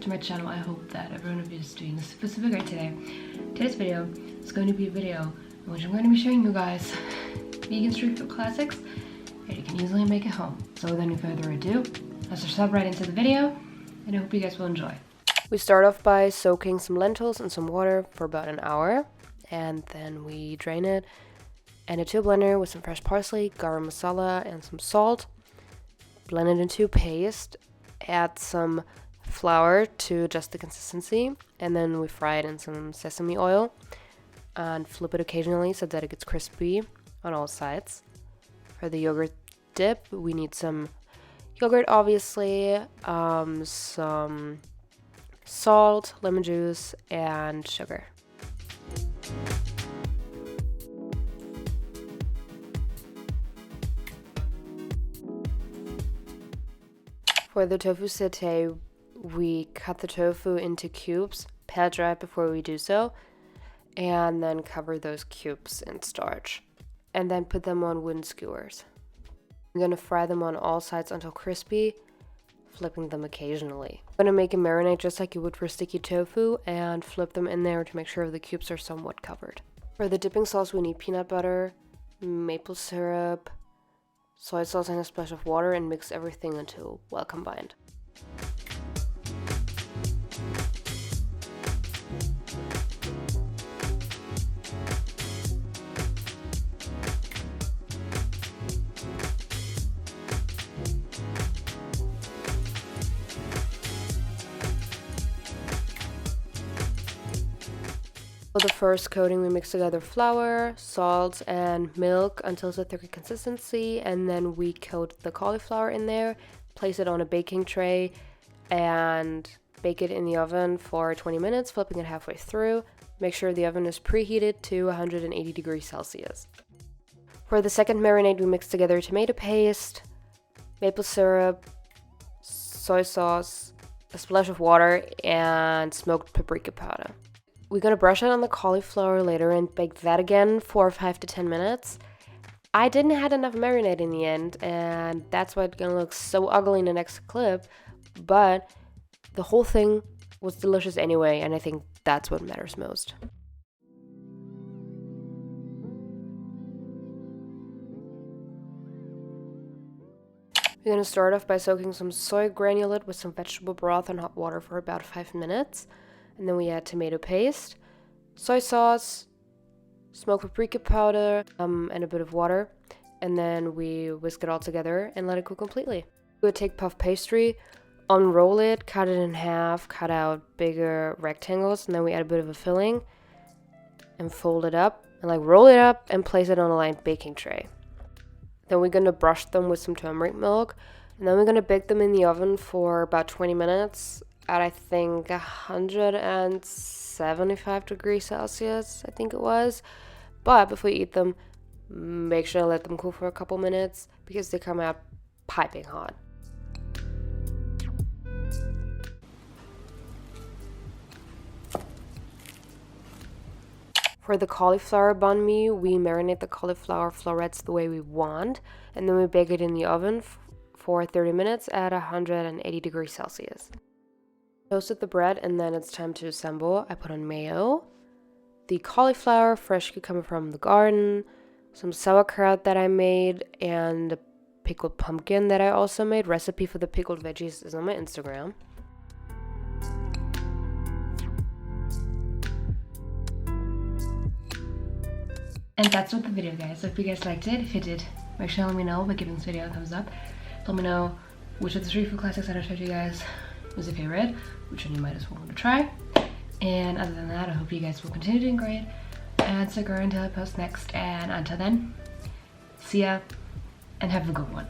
to my channel. I hope that everyone of you is doing super great today. Today's video is going to be a video in which I'm going to be showing you guys vegan street food classics that you can easily make at home. So without any further ado, let's just hop right into the video, and I hope you guys will enjoy. We start off by soaking some lentils in some water for about an hour, and then we drain it and into a blender with some fresh parsley, garam masala, and some salt. Blend it into a paste, add some flour to adjust the consistency, and then we fry it in some sesame oil and flip it occasionally so that it gets crispy on all sides. For the yogurt dip, we need some yogurt, obviously, some salt, lemon juice, and sugar. For the tofu satay, we cut the tofu into cubes, pat dry before we do so, and then cover those cubes in starch, and then put them on wooden skewers. I'm going to fry them on all sides until crispy, flipping them occasionally. I'm going to make a marinade just like you would for sticky tofu and flip them in there to make sure the cubes are somewhat covered. For the dipping sauce, we need peanut butter, maple syrup, soy sauce, and a splash of water, and mix everything until well combined. For the first coating, we mix together flour, salt, and milk until it's a thicker consistency, and then we coat the cauliflower in there, place it on a baking tray, and bake it in the oven for 20 minutes, flipping it halfway through. Make sure the oven is preheated to 180 degrees Celsius. For the second marinade, we mix together tomato paste, maple syrup, soy sauce, a splash of water, and smoked paprika powder. We're going to brush it on the cauliflower later and bake that again for 5 to 10 minutes. I didn't have enough marinade in the end, and that's why it's going to look so ugly in the next clip, but the whole thing was delicious anyway, and I think that's what matters most. We're going to start off by soaking some soy granulate with some vegetable broth in hot water for about 5 minutes. And then we add tomato paste, soy sauce, smoked paprika powder, and a bit of water. And then we whisk it all together and let it cook completely. We would take puff pastry, unroll it, cut it in half, cut out bigger rectangles, and then we add a bit of a filling and fold it up and roll it up and place it on a lined baking tray. Then we're going to brush them with some turmeric milk, and then we're going to bake them in the oven for about 20 minutes at, I think, 175 degrees Celsius, I think it was. But before you eat them, make sure to let them cool for a couple minutes because they come out piping hot. For the cauliflower banh mi, we marinate the cauliflower florets the way we want, and then we bake it in the oven for 30 minutes at 180 degrees Celsius. Toasted the bread, and then it's time to assemble. I put on mayo, the cauliflower, fresh cucumber from the garden, some sauerkraut that I made, and a pickled pumpkin that I also made. Recipe for the pickled veggies is on my Instagram. And that's what the video, guys. So if you guys liked it, if you did, make sure to let me know by giving this video a thumbs up. Let me know which of the street food classics that I showed you guys was your favorite, which one you might as well want to try. And other than that, I hope you guys will continue doing great and stick around until I post next. And until then, see ya and have a good one.